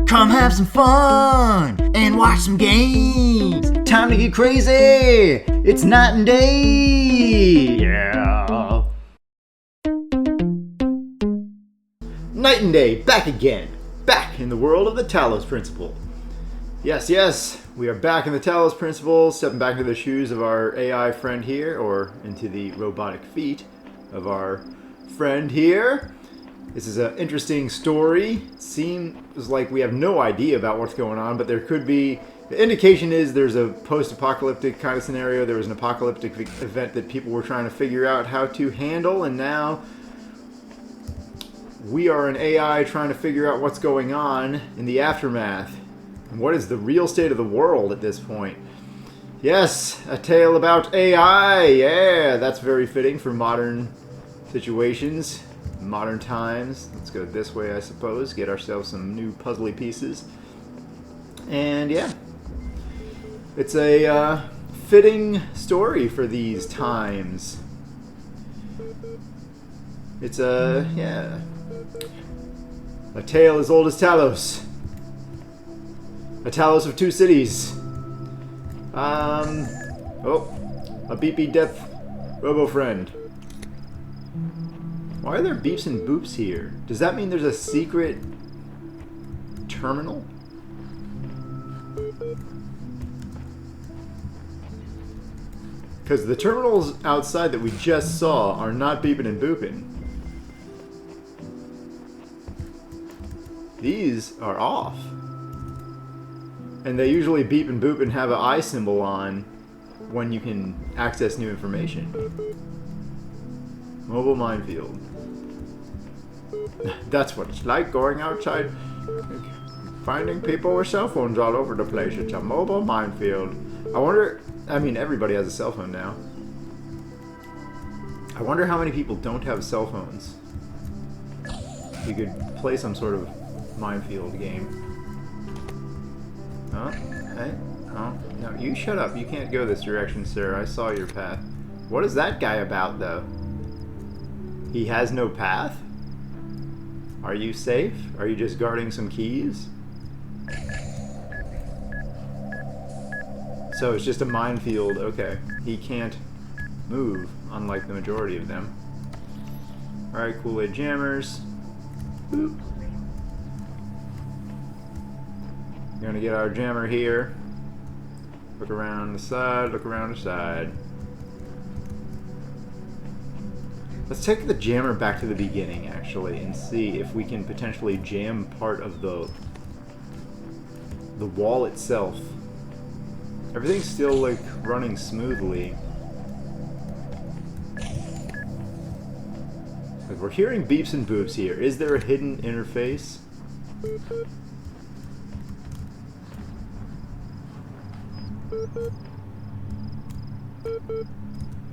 Come have some fun and watch some games. Time to get crazy. It's night and day. Yeah. Night and day, back again. Back in the world of the Talos Principle. Yes, we are back in the Talos Principle, stepping back into the shoes of our AI friend here, or into the robotic feet of our friend here. This is an interesting story. It seems like we have no idea about what's going on, but there could be... The indication is there's a post-apocalyptic kind of scenario. There was an apocalyptic event that people were trying to figure out how to handle, and now we are an AI trying to figure out what's going on in the aftermath. And what is the real state of the world at this point? Yes, a tale about AI. Yeah, that's very fitting for modern situations. Modern times. Let's go this way, I suppose. Get ourselves some new puzzly pieces. And yeah, it's a fitting story for these times. It's a tale as old as Talos. A Talos of two cities. A beepy death robo-friend. Why are there beeps and boops here? Does that mean there's a secret terminal? Because the terminals outside that we just saw are not beeping and booping. These are off. And they usually beep and boop and have an eye symbol on when you can access new information. Mobile minefield. That's what it's like going outside, finding people with cell phones all over the place. It's a mobile minefield. I wonder, I mean, everybody has a cell phone now. I wonder how many people don't have cell phones. You could play some sort of minefield game. Oh, hey, oh, no, you shut up. You can't go this direction, sir. I saw your path. What is that guy about, though? He has no path? Are you safe? Are you just guarding some keys? So it's just a minefield. Okay. He can't move, unlike the majority of them. Alright, Kool-Aid jammers. Boop. We're gonna get our jammer here. Look around the side, look around the side. Let's take the jammer back to the beginning, actually, and see if we can potentially jam part of the wall itself. Everything's still, like, running smoothly. Like, we're hearing beeps and boops here. Is there a hidden interface?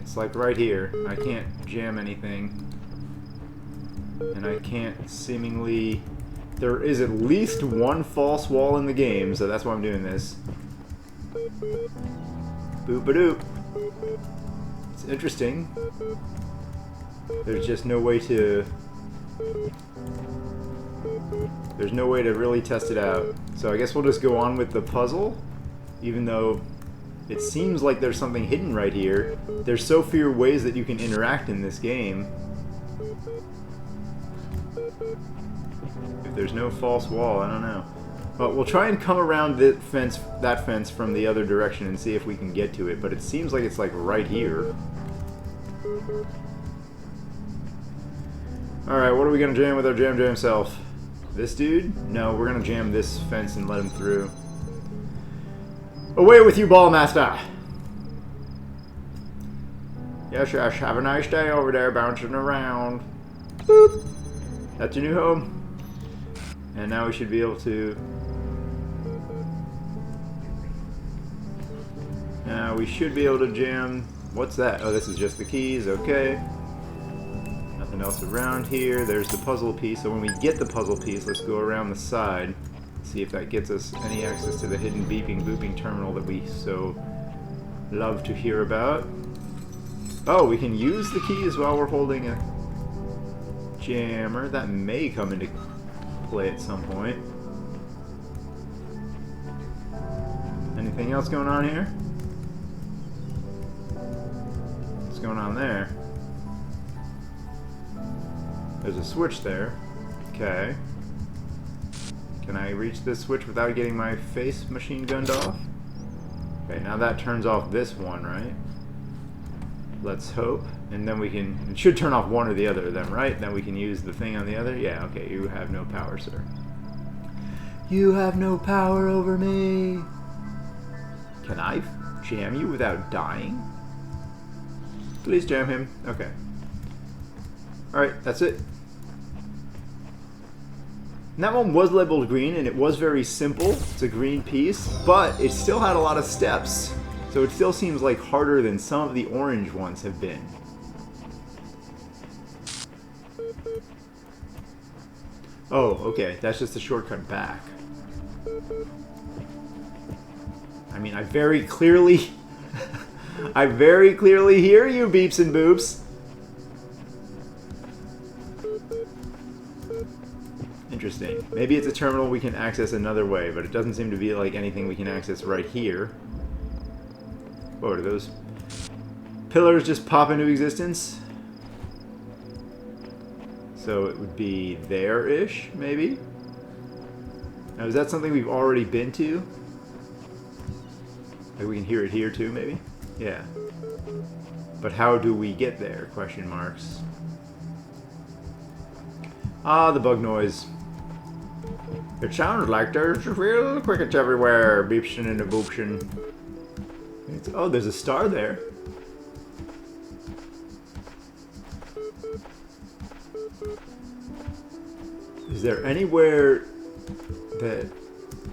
It's like right here. I can't jam anything. And I can't seemingly... There is at least one false wall in the game, so that's why I'm doing this. Boop-a-doop. It's interesting. There's just no way to... There's no way to really test it out. So I guess we'll just go on with the puzzle, even though it seems like there's something hidden right here. There's so few ways that you can interact in this game. If there's no false wall, I don't know. But we'll try and come around that fence from the other direction and see if we can get to it. But it seems like it's like right here. Alright, what are we going to jam with our jam self? This dude? No, we're going to jam this fence and let him through. Away with you, Ballmaster! Yes, have a nice day over there bouncing around. Boop! That's your new home. And now we should be able to... Now we should be able to jam... What's that? Oh, this is just the keys, okay. Nothing else around here. There's the puzzle piece. So when we get the puzzle piece, let's go around the side. See if that gets us any access to the hidden beeping, booping terminal that we so love to hear about. Oh, we can use the keys while we're holding a jammer. That may come into play at some point. Anything else going on here? What's going on there? There's a switch there. Okay. Can I reach this switch without getting my face machine gunned off? Okay, now that turns off this one, right? Let's hope. And then we can... It should turn off one or the other of them, right? Then we can use the thing on the other? Yeah, okay. You have no power, sir. You have no power over me. Can I jam you without dying? Please jam him. Okay. Alright, that's it. And that one was labeled green, and it was very simple. It's a green piece, but it still had a lot of steps. So it still seems like harder than some of the orange ones have been. Oh, okay. That's just a shortcut back. I mean, I very clearly... I very clearly hear you, beeps and boops. Interesting. Maybe it's a terminal we can access another way, but it doesn't seem to be like anything we can access right here. Whoa, do those pillars just pop into existence? So it would be there-ish, maybe? Now, is that something we've already been to? Like we can hear it here too, maybe? Yeah. But how do we get there? Question marks. Ah, the bug noise. It sounds like there's real crickets everywhere. Beepshin and a boopshin. Oh, there's a star there. Is there anywhere that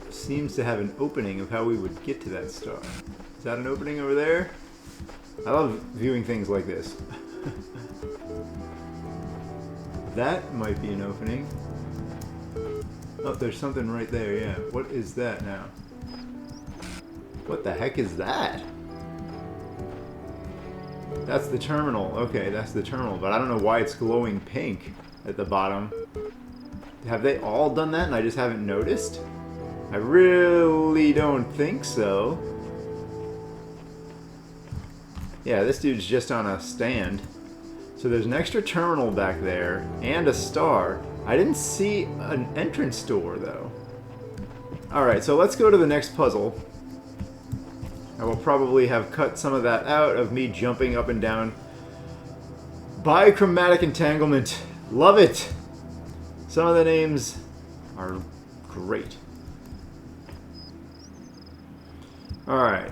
seems to have an opening of how we would get to that star? Is that an opening over there? I love viewing things like this. That might be an opening. Oh, there's something right there, yeah. What is that now? What the heck is that? That's the terminal. Okay, that's the terminal, but I don't know why it's glowing pink at the bottom. Have they all done that and I just haven't noticed? I really don't think so. Yeah, this dude's just on a stand. So there's an extra terminal back there and a star. I didn't see an entrance door though. Alright, so let's go to the next puzzle. I will probably have cut some of that out of me jumping up and down. Bichromatic entanglement. Love it! Some of the names are great. Alright.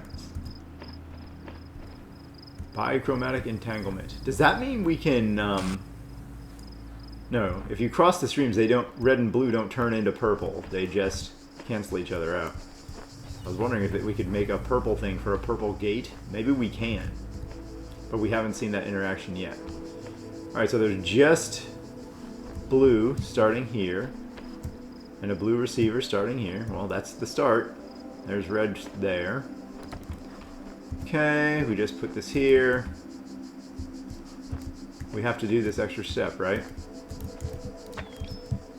Bichromatic entanglement. Does that mean we can, No, if you cross the streams, they don't... Red and blue don't turn into purple. They just cancel each other out. I was wondering if we could make a purple thing for a purple gate. Maybe we can. But we haven't seen that interaction yet. Alright, so there's just blue starting here. And a blue receiver starting here. Well, that's the start. There's red there. Okay, we just put this here. We have to do this extra step, right?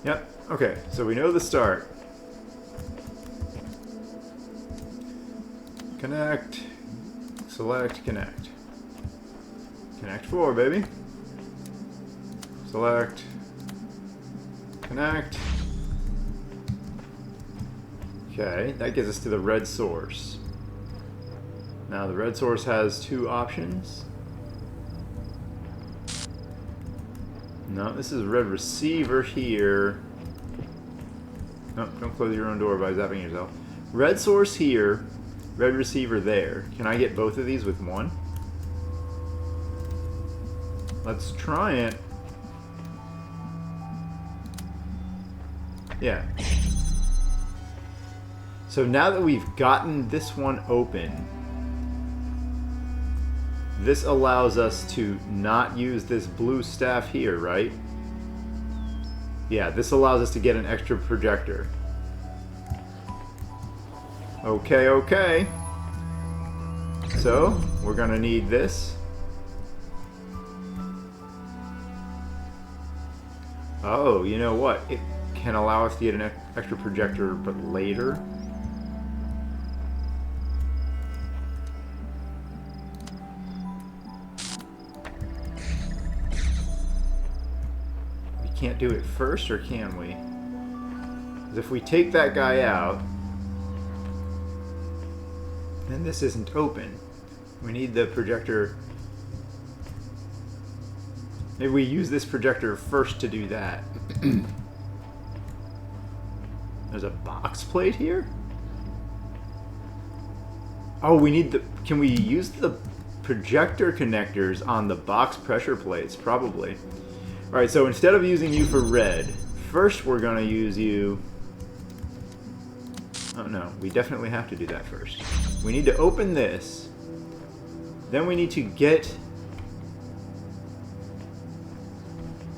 Yep, okay, so we know the start. Connect, select, connect. Connect 4, baby. Select, connect. Okay, that gets us to the red source. Now the red source has two options. No, this is a red receiver here. No, don't close your own door by zapping yourself. Red source here, red receiver there. Can I get both of these with one? Let's try it. Yeah. So now that we've gotten this one open, this allows us to not use this blue staff here, right? Yeah, this allows us to get an extra projector. Okay, okay. So, we're gonna need this. Oh, you know what? It can allow us to get an extra projector, but later. can't do it first, or can we? 'Cause if we take that guy out, then this isn't open. We need the projector. Maybe we use this projector first to do that. There's a box plate here? Oh, we need the... Can we use the projector connectors on the box pressure plates? Probably. Alright, so instead of using you for red, first we're going to use you... Oh no, we definitely have to do that first. We need to open this. Then we need to get...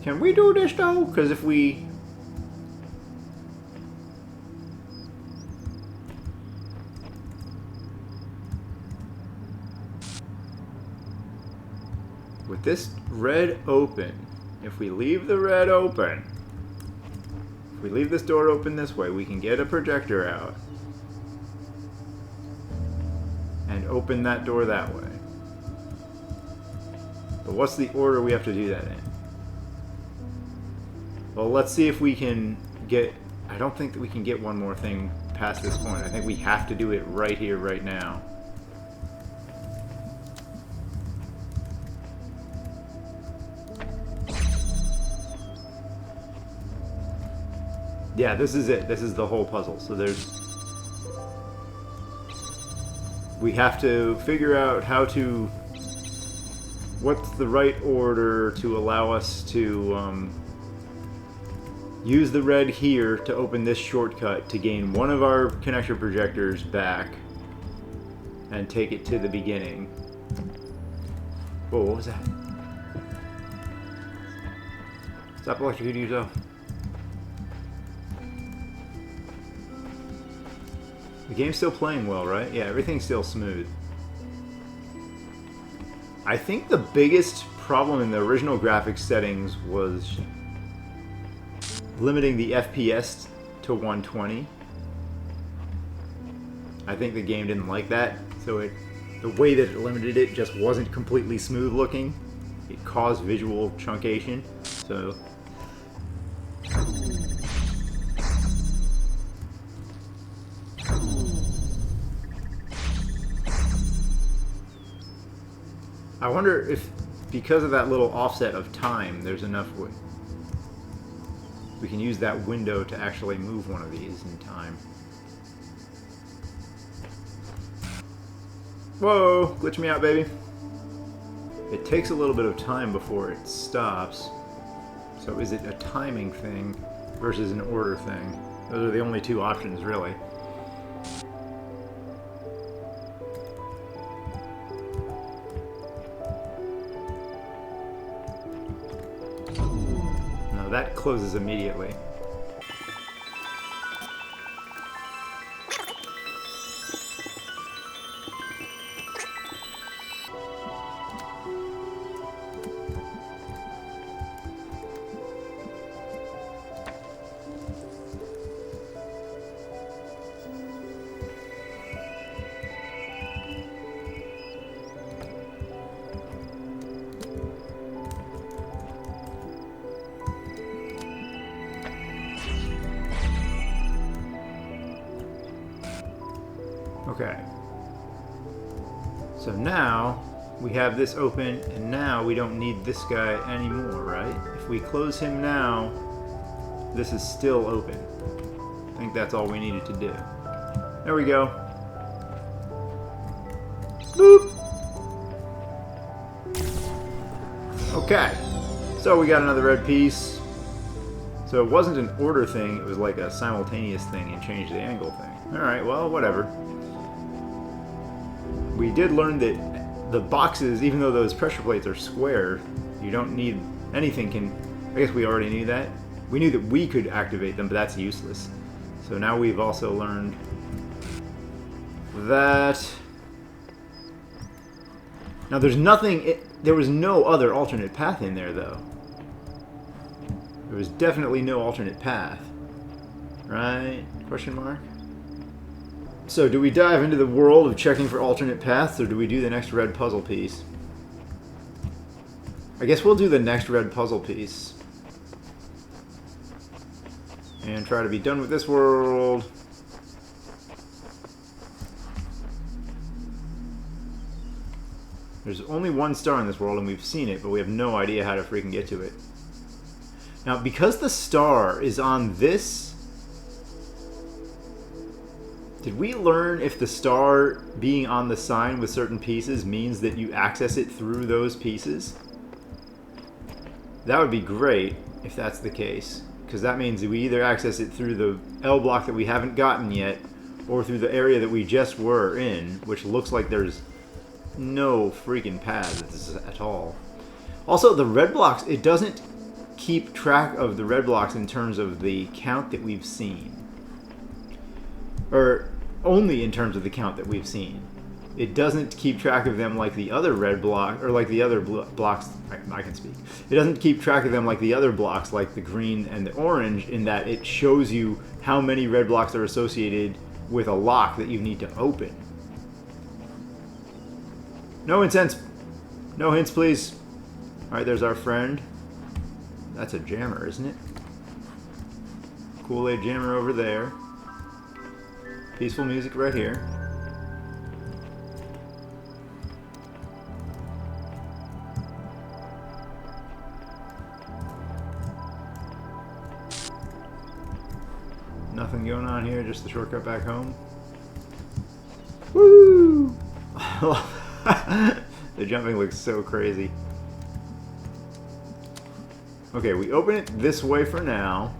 Can we do this though? Because if we... With this red open, if we leave the red open, if we leave this door open this way, we can get a projector out and open that door that way. But what's the order we have to do that in? Well, let's see if we can get... I don't think that we can get one more thing past this point. I think we have to do it right here, right now. Yeah, this is it. This is the whole puzzle. So there's... We have to figure out how to... What's the right order to allow us to use the red here to open this shortcut to gain one of our connector projectors back and take it to the beginning. Whoa, what was that? Stop electrocuting yourself. The game's still playing well, right? Yeah, everything's still smooth. I think the biggest problem in the original graphics settings was limiting the FPS to 120. I think the game didn't like that, so the way that it limited it just wasn't completely smooth looking. It caused visual truncation, so... I wonder if, because of that little offset of time, there's enough... We can use that window to actually move one of these in time. Whoa! Glitch me out, baby. It takes a little bit of time before it stops. So is it a timing thing versus an order thing? Those are the only two options, really. That closes immediately. Okay. So now we have this open, and now we don't need this guy anymore, right? If we close him now, this is still open. I think that's all we needed to do. There we go. Boop! Okay. So we got another red piece. So it wasn't an order thing, it was like a simultaneous thing and changed the angle thing. Alright, well, whatever. We did learn that the boxes, even though those pressure plates are square, you don't need anything can... I guess we already knew that. We knew that we could activate them, but that's useless. So now we've also learned that... Now there's nothing... There was no other alternate path in there, though. There was definitely no alternate path. Right? Question mark? So, do we dive into the world of checking for alternate paths, or do we do the next red puzzle piece? I guess we'll do the next red puzzle piece. and try to be done with this world. There's only one star in this world, and we've seen it, but we have no idea how to freaking get to it. Now, because the star is on this... Did we learn if the star being on the sign with certain pieces means that you access it through those pieces? That would be great if that's the case, because that means that we either access it through the L block that we haven't gotten yet, or through the area that we just were in, which looks like there's no freaking paths at all. Also, the red blocks, it doesn't keep track of the red blocks in terms of the count that we've seen. Or only in terms of the count that we've seen. It doesn't keep track of them like the other red block, or like the other blocks. I can speak. It doesn't keep track of them like the other blocks, like the green and the orange, in that it shows you how many red blocks are associated with a lock that you need to open. No hints. No hints, please. Alright, there's our friend. That's a jammer, isn't it? Kool-Aid jammer over there. Peaceful music right here. Nothing going on here, just the shortcut back home. Woo! The jumping looks so crazy. Okay, we open it this way for now.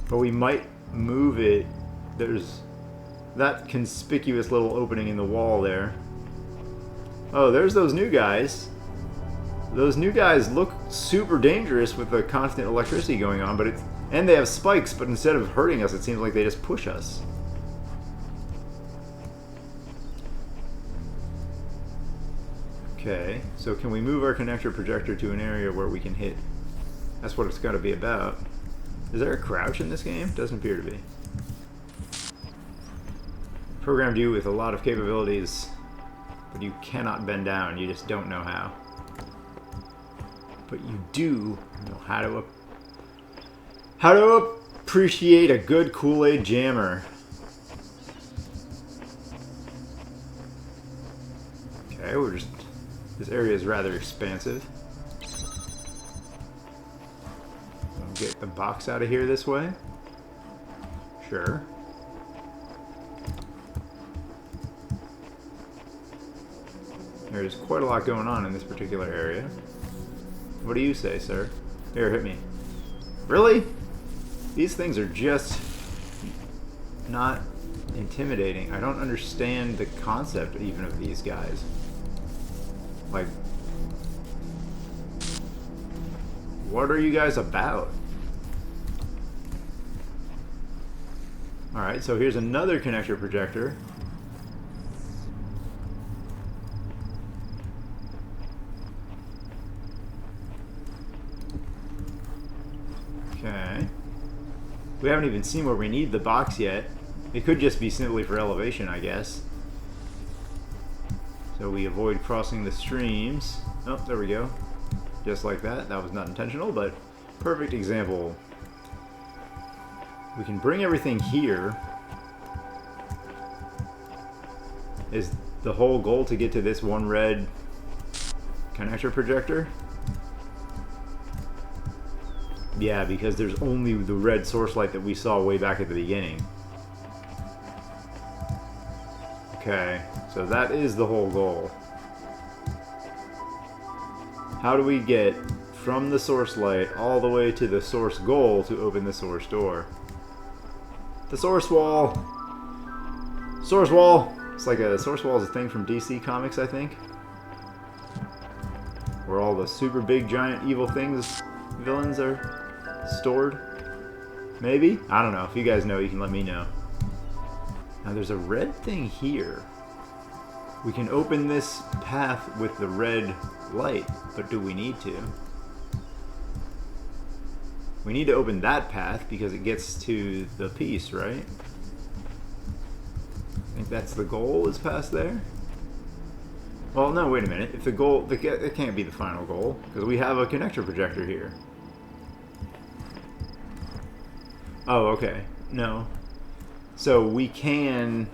But we might move it. There's that conspicuous little opening in the wall there. Oh, there's those new guys. Those new guys look super dangerous with the constant electricity going on, but it's... And they have spikes, but instead of hurting us, it seems like they just push us. Okay, so can we move our connector projector to an area where we can hit? That's what it's got to be about. Is there a crouch in this game? Doesn't appear to be. Programmed you with a lot of capabilities, but you cannot bend down. You just don't know how. But you do know how to appreciate a good Kool-Aid jammer. Okay, we're just... This area is rather expansive. I'll get the box out of here this way. Sure. There's quite a lot going on in this particular area. What do you say, sir? Here, hit me. Really? These things are just not intimidating. I don't understand the concept even of these guys. Like, what are you guys about? Alright, so here's another connector projector. Okay. We haven't even seen where we need the box yet. It could just be simply for elevation, I guess. So we avoid crossing the streams. Oh, there we go. Just like that. That was not intentional, but perfect example. We can bring everything here. Is the whole goal to get to this one red connector projector? Yeah, because there's only the red source light that we saw way back at the beginning. Okay, so that is the whole goal. How do we get from the source light all the way to the source goal to open the source door? The source wall! Source wall! It's like a source wall is a thing from DC Comics, I think. Where all the super big giant evil things, villains are stored. Maybe? I don't know. If you guys know, you can let me know. Now there's a red thing here. We can open this path with the red light, but do we need to? We need to open that path because it gets to the piece, right? I think that's the goal, is past there? Well, no, wait a minute. If the goal... It can't be the final goal, because we have a connector projector here. Oh, okay. No. So we can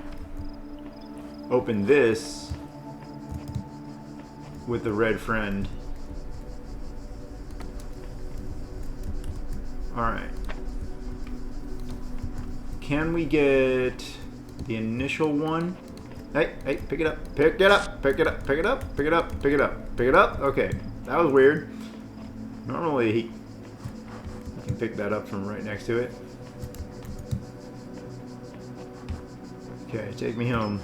open this with the red friend. Alright. Can we get the initial one? Hey, hey, pick it up, pick it up, pick it up, pick it up, pick it up, pick it up, pick it up. Okay, that was weird. Normally he can pick that up from right next to it. Okay, take me home.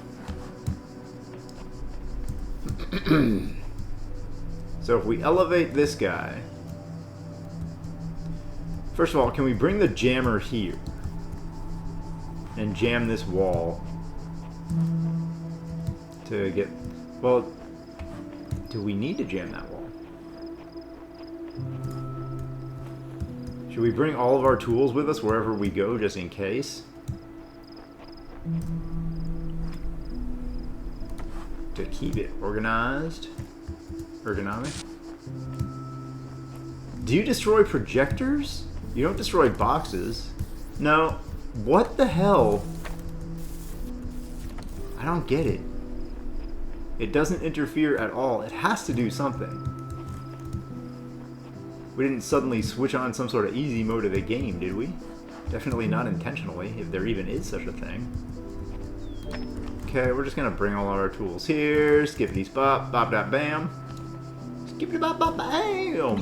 So if we elevate this guy, first of all, can we bring the jammer here and jam this wall to get, well, do we need to jam that wall? Should we bring all of our tools with us wherever we go just in case? To keep it organized. Ergonomic. Do you destroy projectors? You don't destroy boxes. No. What the hell? I don't get it. It doesn't interfere at all. It has to do something. We didn't suddenly switch on some sort of easy mode of the game, did we? Definitely not intentionally, if there even is such a thing. Okay, we're just gonna bring all our tools here. Skippity bop, bop dot bam. Skippity bop bop bam.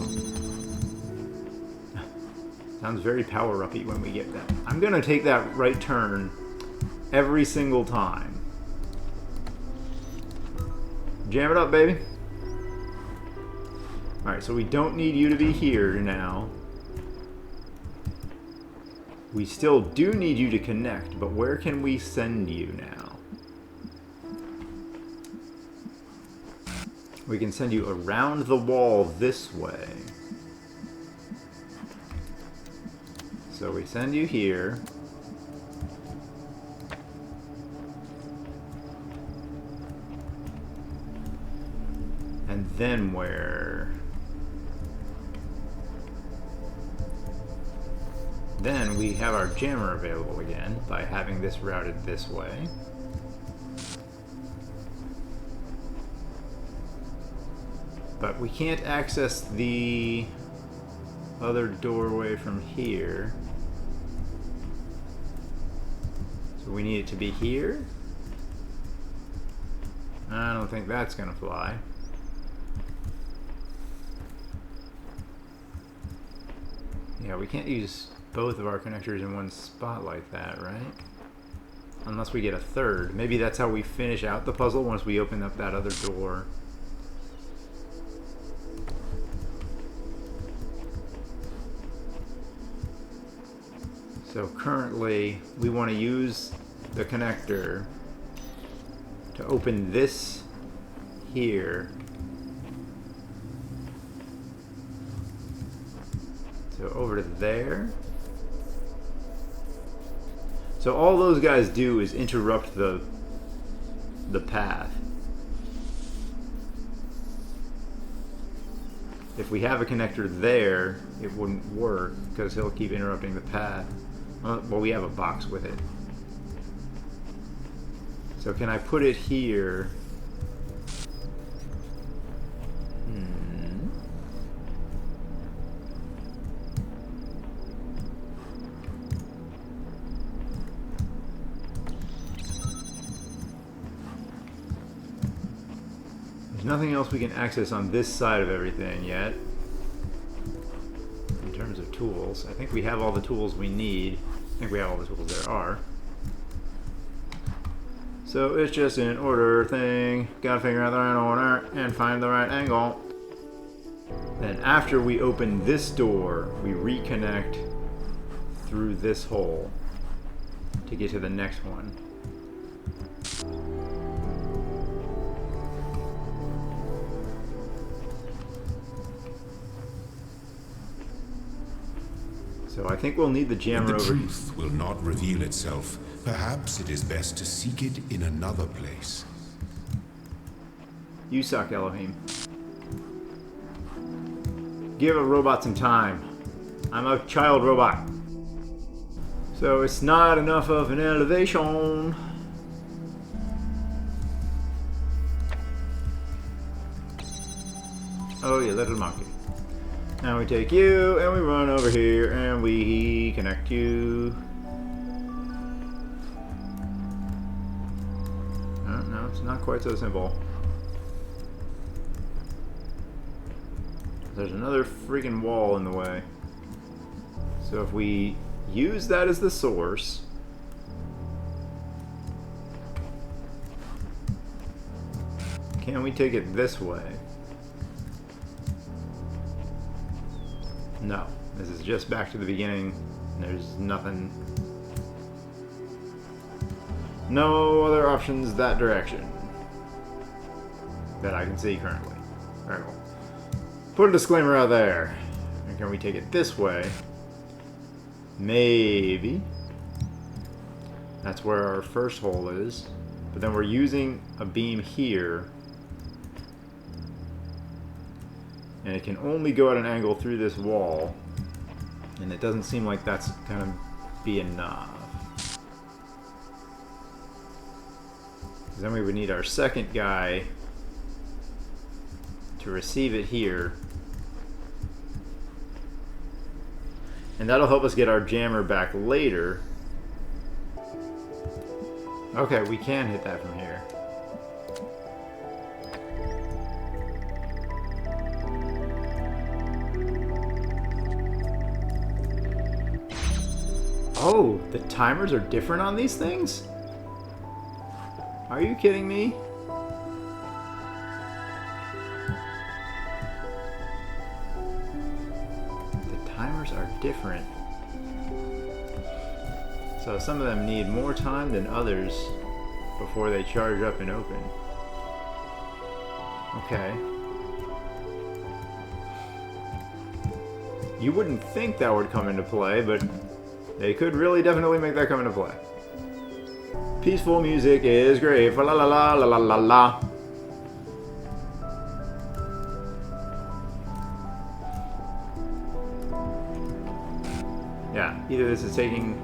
Sounds very power-uppy when we get that. I'm gonna take that right turn every single time. Jam it up, baby. Alright, so we don't need you to be here now. We still do need you to connect, but where can we send you now? We can send you around the wall this way. So we send you here. And then where? Then we have our jammer available again by having this routed this way. But we can't access the other doorway from here. So we need it to be here? I don't think that's gonna fly. Yeah, we can't use both of our connectors in one spot like that, right? Unless we get a third. Maybe that's how we finish out the puzzle once we open up that other door. So currently, we want to use the connector to open this here. So over to there. So all those guys do is interrupt the path. If we have a connector there, it wouldn't work because he'll keep interrupting the path. Well, we have a box with it. So can I put it here? There's nothing else we can access on this side of everything yet. In terms of tools, I think we have all the tools we need. I think we have all the tools there are. So it's just an order thing. Gotta figure out the right order and find the right angle. Then after we open this door, we reconnect through this hole to get to the next one. So I think we'll need the jammer over here. The truth will not reveal itself. Perhaps it is best to seek it in another place. You suck, Elohim. Give a robot some time. I'm a child robot. So it's not enough of an elevation. Oh, you little monkey. Now we take you and we run over here and we connect you. No, it's not quite so simple. There's another freaking wall in the way. So if we use that as the source, can we take it this way? No. This is just back to the beginning. There's nothing. No other options that direction that I can see currently. Alright, well. Put a disclaimer out there. And can we take it this way? Maybe. That's where our first hole is. But then we're using a beam here. And it can only go at an angle through this wall. And it doesn't seem like that's gonna be enough. Then we would need our second guy to receive it here. And that'll help us get our jammer back later. Okay, we can hit that from here. Oh, the timers are different on these things? Are you kidding me? The timers are different. So some of them need more time than others before they charge up and open. Okay. You wouldn't think that would come into play, but they could really definitely make that come into play. Peaceful music is great. La la la la la la la. Yeah, either this is taking...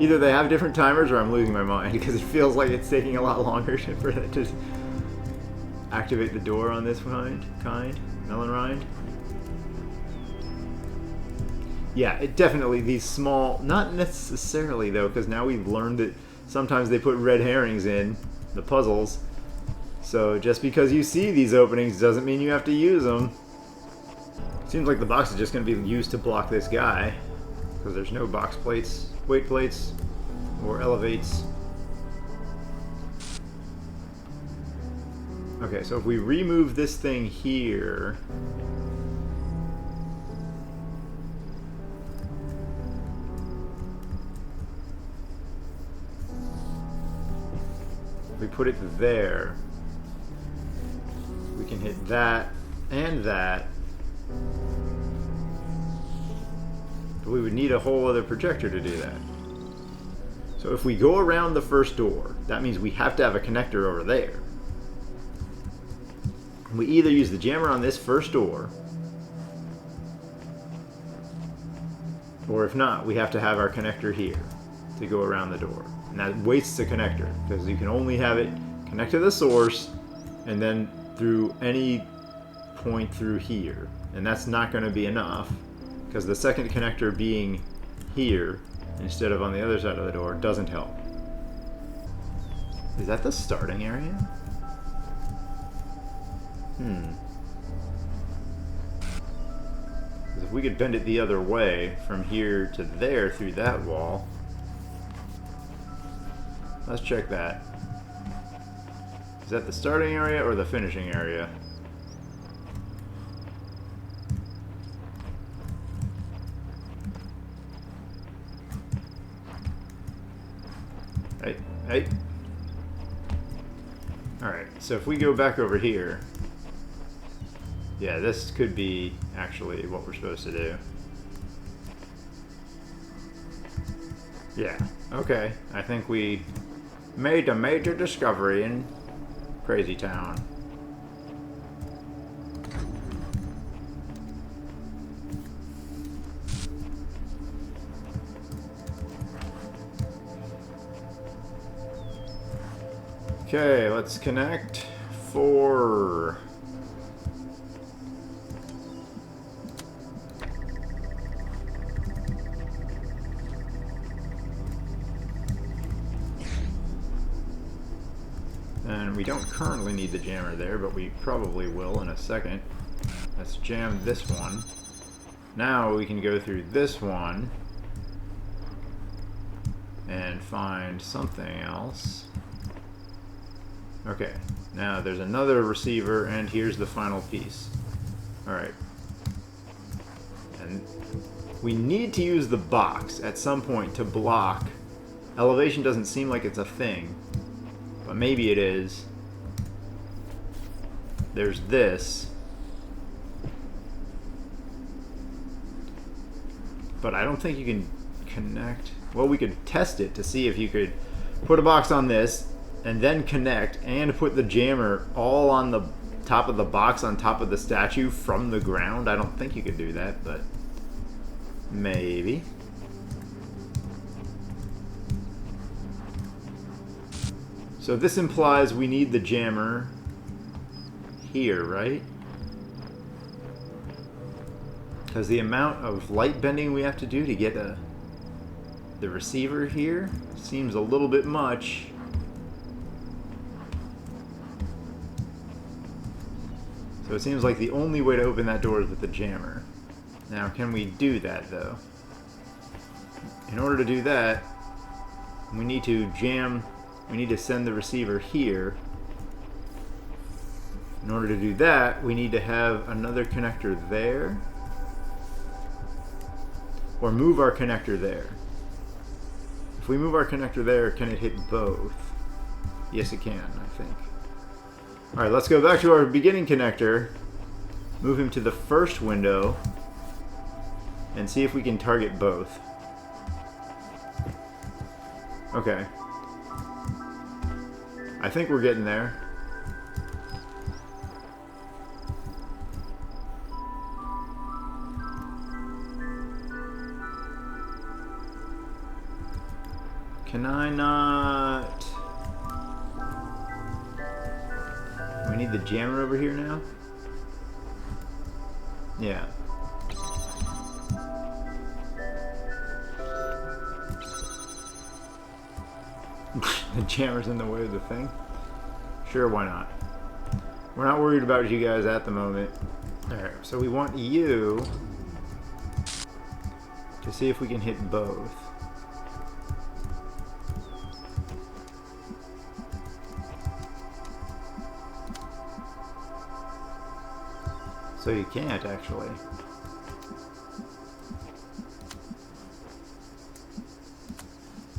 Either they have different timers or I'm losing my mind because it feels like it's taking a lot longer for that to activate the door on this kind. Melon rind. Yeah, it definitely, these small, not necessarily though, because now we've learned that sometimes they put red herrings in the puzzles. So just because you see these openings doesn't mean you have to use them. Seems like the box is just going to be used to block this guy, because there's no box plates, weight plates, or elevates. Okay, so if we remove this thing here, we put it there, we can hit that and that, but we would need a whole other projector to do that. So if we go around the first door, that means we have to have a connector over there. We either use the jammer on this first door, or if not, we have to have our connector here to go around the door. And that wastes the connector, because you can only have it connect to the source and then through any point through here. And that's not going to be enough, because the second connector being here instead of on the other side of the door doesn't help. Is that the starting area? Because if we could bend it the other way, from here to there through that wall. Let's check that. Is that the starting area or the finishing area? Hey. Alright, so if we go back over here, yeah, this could be actually what we're supposed to do. Yeah, okay. I think we made a major discovery in Crazy Town. Okay, let's connect 4. And we don't currently need the jammer there, but we probably will in a second. Let's jam this one. Now we can go through this one and find something else. Okay, now there's another receiver, and here's the final piece. Alright. And we need to use the box at some point to block. Elevation doesn't seem like it's a thing, but maybe it is. There's this. But I don't think you can connect. Well, we could test it to see if you could put a box on this and then connect and put the jammer all on the top of the box on top of the statue from the ground. I don't think you could do that, but maybe. So this implies we need the jammer here, right? Because the amount of light bending we have to do to get the receiver here seems a little bit much. So it seems like the only way to open that door is with the jammer. Now, can we do that, though? In order to do that, we need to jam, we need to send the receiver here. In order to do that, we need to have another connector there. Or move our connector there. If we move our connector there, can it hit both? Yes, it can, I think. Alright, let's go back to our beginning connector, move him to the first window, and see if we can target both. Okay. I think we're getting there. Can I not... We need the jammer over here now? Yeah. The jammer's in the way of the thing? Sure, why not? We're not worried about you guys at the moment. Alright, so we want you to see if we can hit both. So you can't, actually.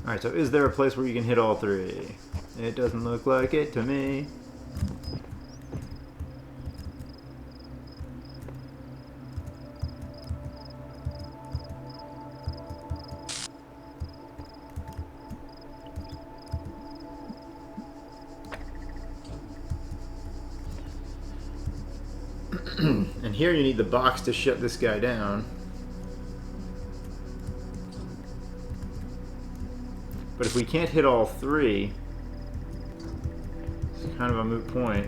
Alright, so is there a place where you can hit all three? It doesn't look like it to me. And here you need the box to shut this guy down. But if we can't hit all three, it's kind of a moot point.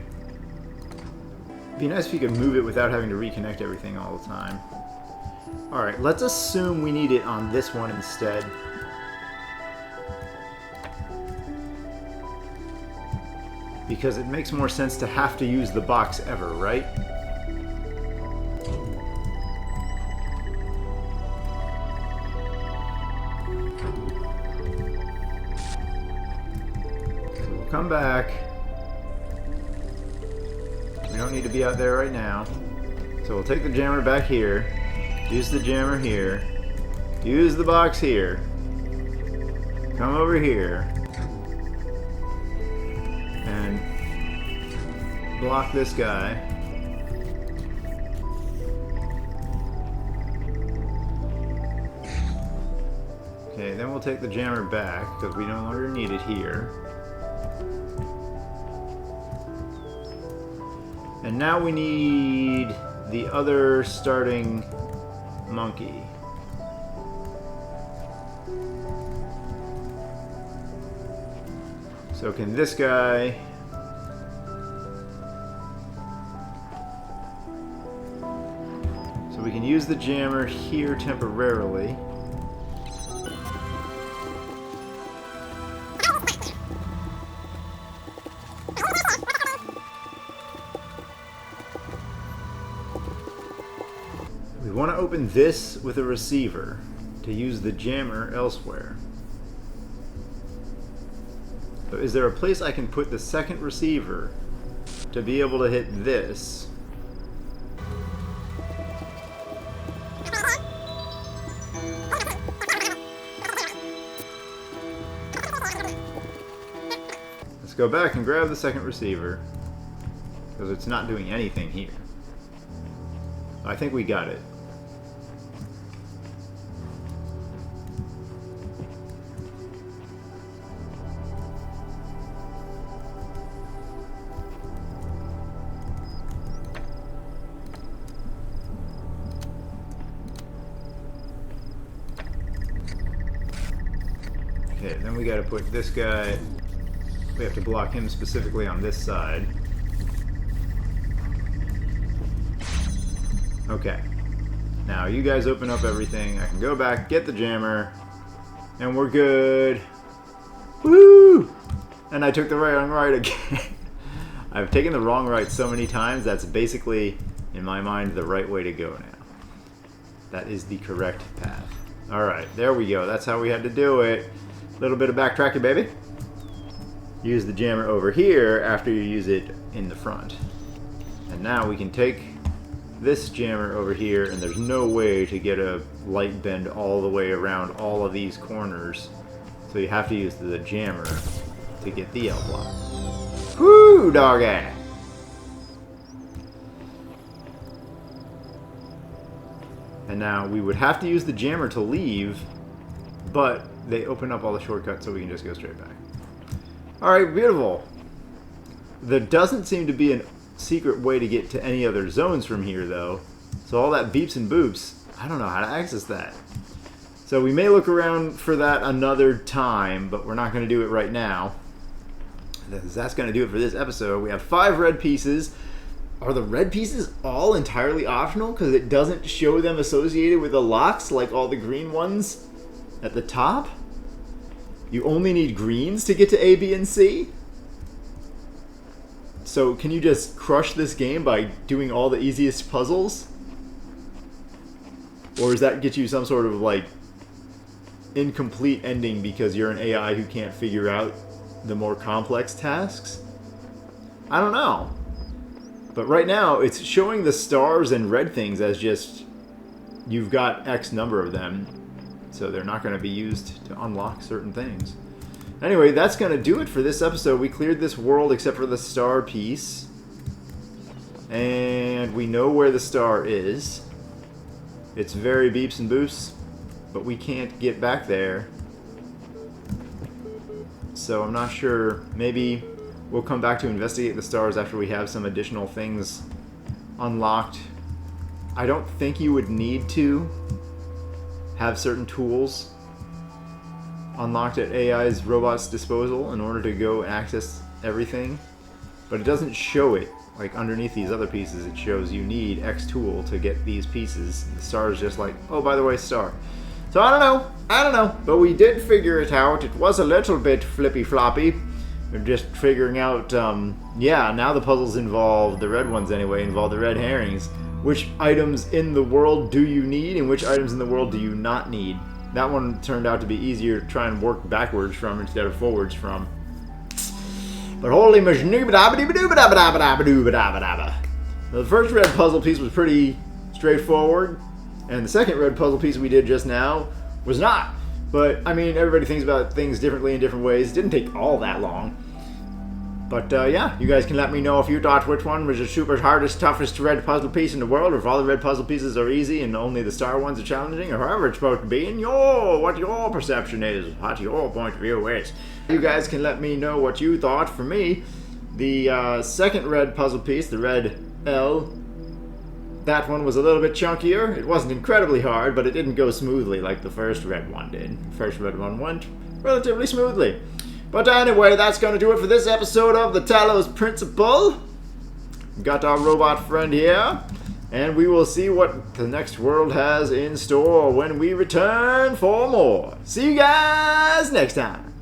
It'd be nice if you could move it without having to reconnect everything all the time. Alright, let's assume we need it on this one instead. Because it makes more sense to have to use the box ever, right? Come back. We don't need to be out there right now. So we'll take the jammer back here. Use the jammer here. Use the box here. Come over here. And block this guy. Okay, then we'll take the jammer back because we no longer need it here. And now we need the other starting monkey. So can this guy can use the jammer here temporarily. We want to open this with a receiver to use the jammer elsewhere. So is there a place I can put the second receiver to be able to hit this? Let's go back and grab the second receiver, because it's not doing anything here. I think we got it. Okay, then we gotta put this guy, we have to block him specifically on this side. Okay. Now you guys open up everything. I can go back, get the jammer, and we're good. Woo! And I took the wrong right again. I've taken the wrong right so many times, that's basically, in my mind, the right way to go now. That is the correct path. Alright, there we go. That's how we had to do it. A little bit of backtracking, baby. Use the jammer over here after you use it in the front. And now we can take this jammer over here, and there's no way to get a light bend all the way around all of these corners. So you have to use the jammer to get the L block. Whoo, doggy! And now we would have to use the jammer to leave, but they open up all the shortcuts so we can just go straight back. Alright, beautiful. There doesn't seem to be a secret way to get to any other zones from here, though. So all that beeps and boops, I don't know how to access that. So we may look around for that another time, but we're not going to do it right now. That's going to do it for this episode. We have 5 red pieces. Are the red pieces all entirely optional? Because it doesn't show them associated with the locks like all the green ones at the top? You only need greens to get to A, B, and C? So can you just crush this game by doing all the easiest puzzles? Or does that get you some sort of like incomplete ending because you're an AI who can't figure out the more complex tasks? I don't know. But right now it's showing the stars and red things as just you've got X number of them. So they're not going to be used to unlock certain things. Anyway, that's going to do it for this episode. We cleared this world except for the star piece. And we know where the star is. It's very beeps and boops, but we can't get back there. So I'm not sure. Maybe we'll come back to investigate the stars after we have some additional things unlocked. I don't think you would need to have certain tools unlocked at AI's robot's disposal in order to go access everything, but it doesn't show it. Like underneath these other pieces, it shows you need X tool to get these pieces. The star is just like, oh, by the way, star. So I don't know, but we did figure it out. It was a little bit flippy floppy. We're just figuring out, yeah, now the puzzles involve, the red ones anyway, involve the red herrings. Which items in the world do you need, and which items in the world do you not need? That one turned out to be easier to try and work backwards from instead of forwards from. But holy the first red puzzle piece was pretty straightforward, and the second red puzzle piece we did just now was not. But, I mean, everybody thinks about things differently in different ways. It didn't take all that long. But, yeah, you guys can let me know if you thought which one was the super hardest, toughest red puzzle piece in the world, or if all the red puzzle pieces are easy and only the star ones are challenging, or however it's supposed to be, and what your perception is, what your point of view is. You guys can let me know what you thought. For me, the second red puzzle piece, the red L, that one was a little bit chunkier. It wasn't incredibly hard, but it didn't go smoothly like the first red one did. The first red one went relatively smoothly. But anyway, that's going to do it for this episode of the Talos Principle. Got our robot friend here. And we will see what the next world has in store when we return for more. See you guys next time.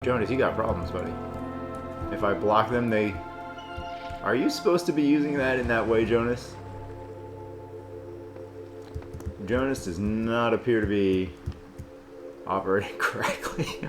Jonas, you got problems, buddy. If I block them, they... Are you supposed to be using that in that way, Jonas? Jonas does not appear to be operating correctly.